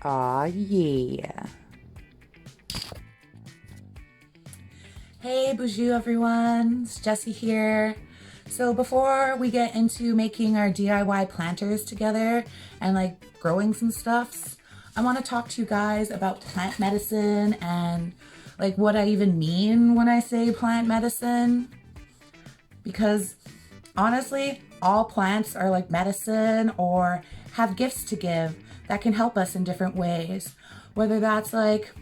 Aw, yeah. Hey, bonjour everyone, it's Jessie here. So before we get into making our DIY planters together and like growing some stuffs, I want to talk to you guys about plant medicine and like what I even mean when I say plant medicine. Because honestly, all plants are like medicine or have gifts to give that can help us in different ways. Whether that's like,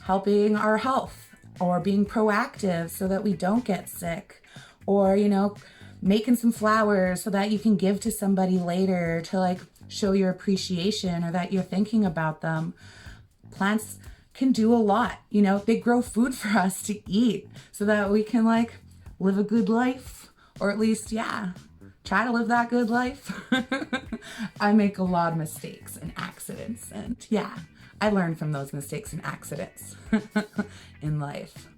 helping our health or being proactive so that we don't get sick, or, making some flowers so that you can give to somebody later to like show your appreciation or that you're thinking about them. Plants can do a lot, they grow food for us to eat so that we can like live a good life, or at least, try to live that good life. I make a lot of mistakes and accidents, and I learn from those mistakes and accidents in life.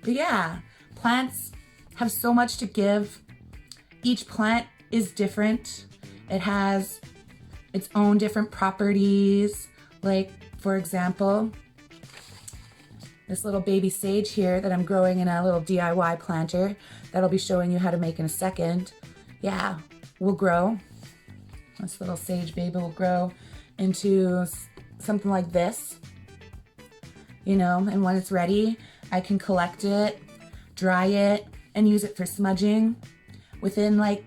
But plants have so much to give. Each plant is different. It has its own different properties. Like, for example, this little baby sage here that I'm growing in a little DIY planter that I'll be showing you how to make in a second. Will grow. This little sage baby will grow into something like this, and when it's ready, I can collect it, dry it, and use it for smudging. Within like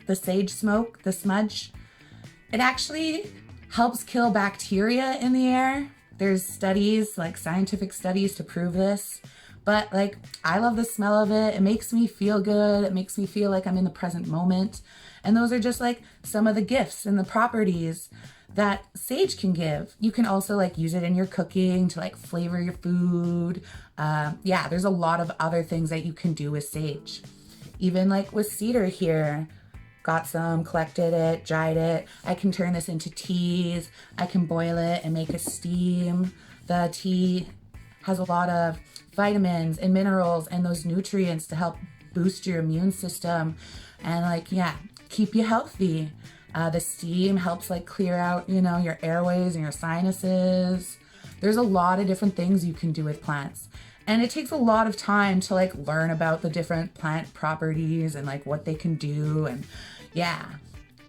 the sage smoke, the smudge, it actually helps kill bacteria in the air. There's studies, like scientific studies to prove this. But like, I love the smell of it. It makes me feel good. It makes me feel like I'm in the present moment. And those are just like some of the gifts and the properties that sage can give. You can also like use it in your cooking to like flavor your food. There's a lot of other things that you can do with sage. Even like with cedar here, got some, collected it, dried it. I can turn this into teas. I can boil it and make a steam. The tea has a lot of vitamins and minerals and those nutrients to help boost your immune system and like, keep you healthy. The steam helps like clear out, your airways and your sinuses. There's a lot of different things you can do with plants. And it takes a lot of time to like learn about the different plant properties and like what they can do. And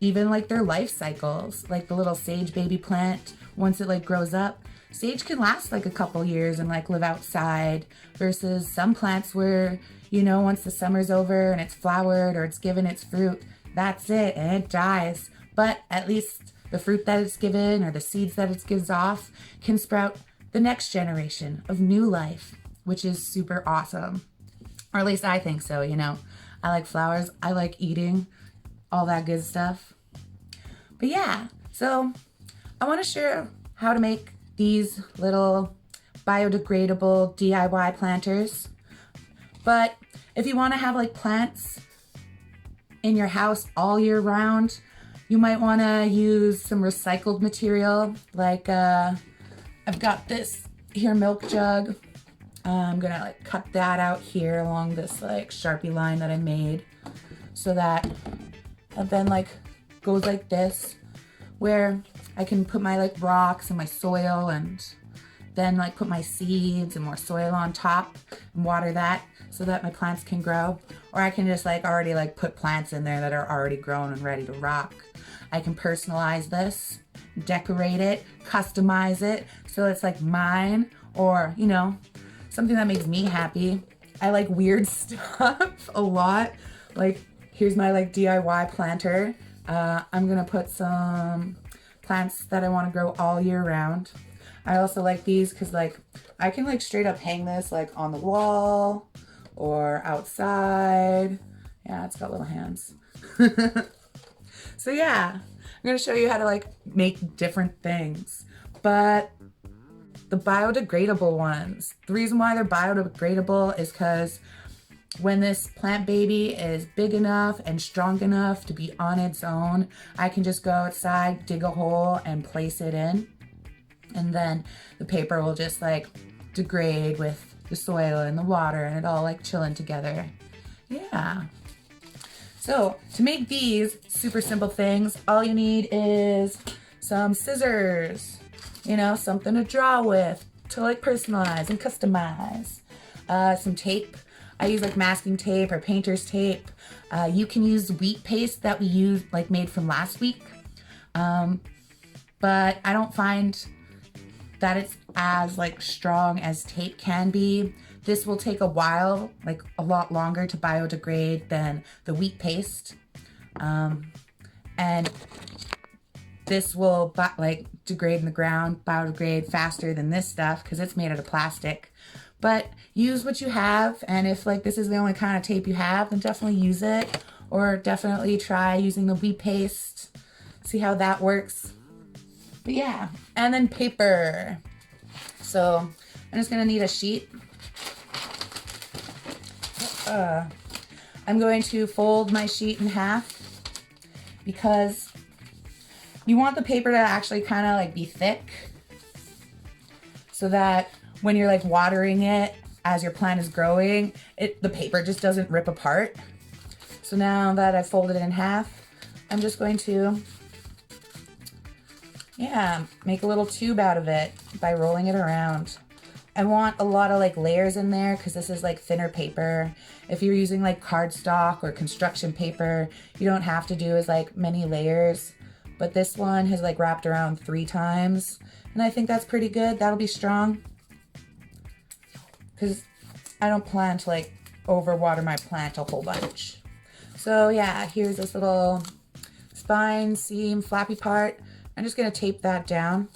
even like their life cycles, like the little sage baby plant, once it like grows up, sage can last like a couple years and like live outside, versus some plants where, once the summer's over and it's flowered or it's given its fruit, that's it and it dies. But at least the fruit that it's given or the seeds that it gives off can sprout the next generation of new life, which is super awesome. Or at least I think so, I like flowers, I like eating, all that good stuff. But so I want to share how to make these little biodegradable DIY planters. But if you want to have like plants in your house all year round, you might want to use some recycled material. Like I've got this here milk jug. I'm gonna like cut that out here along this like Sharpie line that I made, so that it then like goes like this, where I can put my like rocks and my soil and then like put my seeds and more soil on top and water that so that my plants can grow. Or I can just like already like put plants in there that are already grown and ready to rock. I can personalize this, decorate it, customize it so it's like mine, or something that makes me happy. I like weird stuff a lot. Like here's my like DIY planter. I'm gonna put some plants that I want to grow all year round. I also like these because like I can like straight up hang this like on the wall or outside. It's got little hands. So I'm gonna show you how to like make different things. But the biodegradable ones, the reason why they're biodegradable is because when this plant baby is big enough and strong enough to be on its own, I can just go outside, dig a hole, and place it in. And then the paper will just like degrade with the soil and the water and it all like chilling together. So to make these super simple things, all you need is some scissors, you know, something to draw with, to like personalize and customize. Some tape. I use like masking tape or painter's tape. You can use wheat paste that we used, like made from last week. But I don't find that it's as like strong as tape can be. This will take a while, like a lot longer to biodegrade than the wheat paste. And this will like degrade in the ground, biodegrade faster than this stuff because it's made out of plastic. But use what you have, and if like this is the only kind of tape you have, then definitely use it, or definitely try using the wheat paste. See how that works. But yeah, and then paper. So I'm just gonna need a sheet. I'm going to fold my sheet in half because you want the paper to actually kind of like be thick so that when you're like watering it as your plant is growing, the paper just doesn't rip apart. So now that I've folded it in half, I'm just going to, make a little tube out of it by rolling it around. I want a lot of like layers in there because this is like thinner paper. If you're using like cardstock or construction paper, you don't have to do as like many layers. But this one has like wrapped around 3 times. And I think that's pretty good. That'll be strong. Because I don't plan to like overwater my plant a whole bunch. So yeah, here's this little spine, seam, flappy part. I'm just gonna tape that down.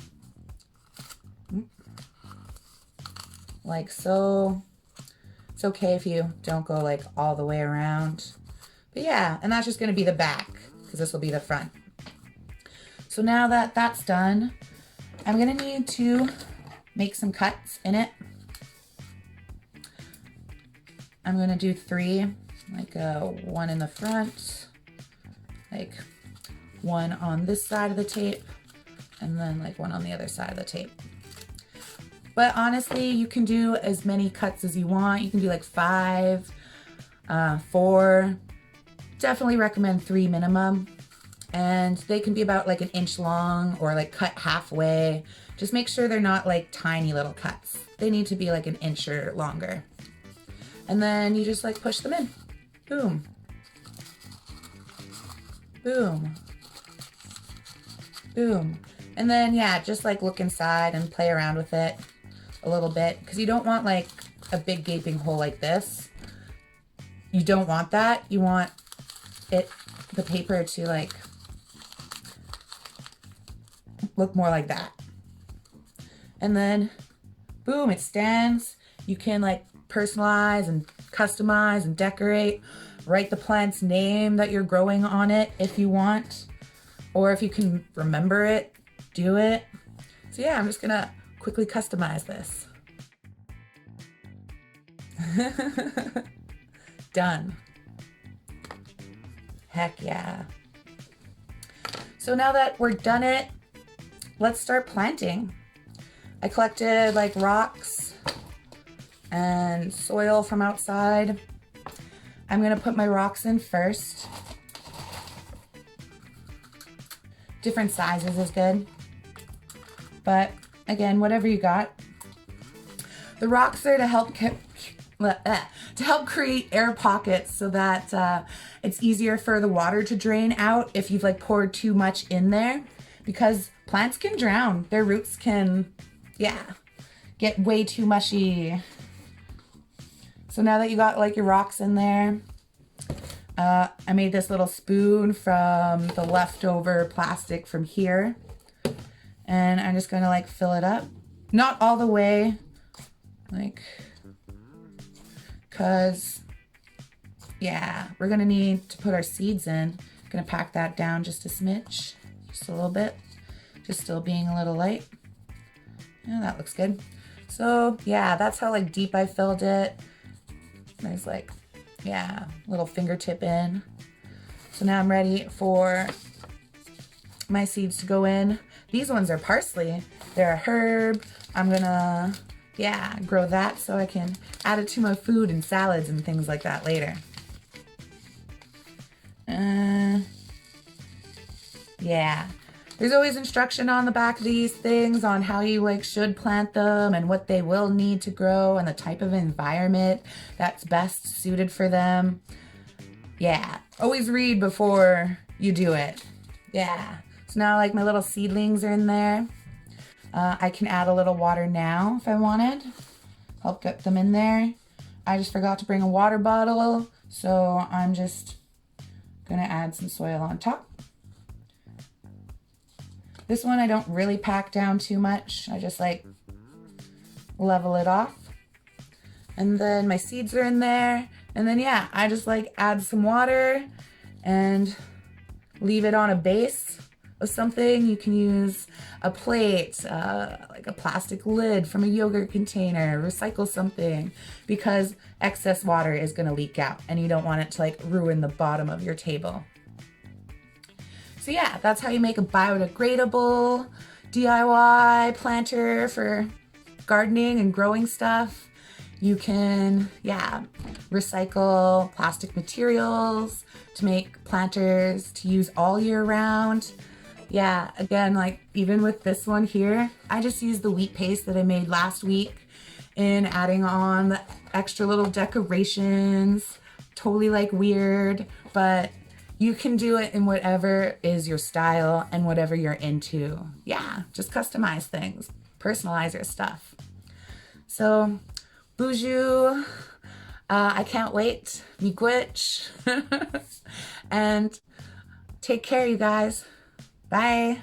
Like so. It's okay if you don't go like all the way around. But yeah, and that's just gonna be the back because this will be the front. So now that that's done, I'm gonna need to make some cuts in it. I'm gonna do 3, like one in the front, like one on this side of the tape, and then like one on the other side of the tape. But honestly, you can do as many cuts as you want. You can do like 5, 4. Definitely recommend 3 minimum. And they can be about like 1 inch long or like cut halfway. Just make sure they're not like tiny little cuts. They need to be like 1 inch or longer. And then you just like push them in. Boom. Boom. Boom. And then yeah, just like look inside and play around with it a little bit, because you don't want like a big gaping hole like this. You don't want that. You want the paper to like look more like that. And then boom, it stands. You can like personalize and customize and decorate. Write the plant's name that you're growing on it if you want, or if you can remember it, do it. So yeah, I'm just gonna quickly customize this. Done. Heck yeah. So now that we're done it, let's start planting. I collected like rocks and soil from outside. I'm gonna put my rocks in first. Different sizes is good, but again, whatever you got. The rocks are to help create air pockets so that it's easier for the water to drain out if you've like poured too much in there, because plants can drown. Their roots can, get way too mushy. So now that you got like your rocks in there, I made this little spoon from the leftover plastic from here. And I'm just gonna like fill it up. Not all the way, like, cause we're gonna need to put our seeds in. Gonna pack that down just a smidge, just a little bit. Just still being a little light. Yeah, that looks good. So yeah, that's how like deep I filled it. There's like, little fingertip in. So now I'm ready for my seeds to go in. These ones are parsley. They're a herb. I'm gonna, grow that so I can add it to my food and salads and things like that later. There's always instruction on the back of these things on how you like should plant them and what they will need to grow and the type of environment that's best suited for them. Yeah, always read before you do it. Yeah, so now like my little seedlings are in there. I can add a little water now if I wanted. Help get them in there. I just forgot to bring a water bottle, so I'm just gonna add some soil on top. This one I don't really pack down too much. I just like level it off. And then my seeds are in there. And then yeah, I just like add some water and leave it on a base of something. You can use a plate, like a plastic lid from a yogurt container, recycle something, because excess water is gonna leak out and you don't want it to like ruin the bottom of your table. So yeah, that's how you make a biodegradable DIY planter for gardening and growing stuff. You can, yeah, recycle plastic materials to make planters to use all year round. Yeah, again, like even with this one here, I just used the wheat paste that I made last week in adding on the extra little decorations. Totally like weird, but you can do it in whatever is your style and whatever you're into. Yeah, just customize things, personalize your stuff. So, Bonjour, I can't wait, miigwech, and take care, you guys. Bye.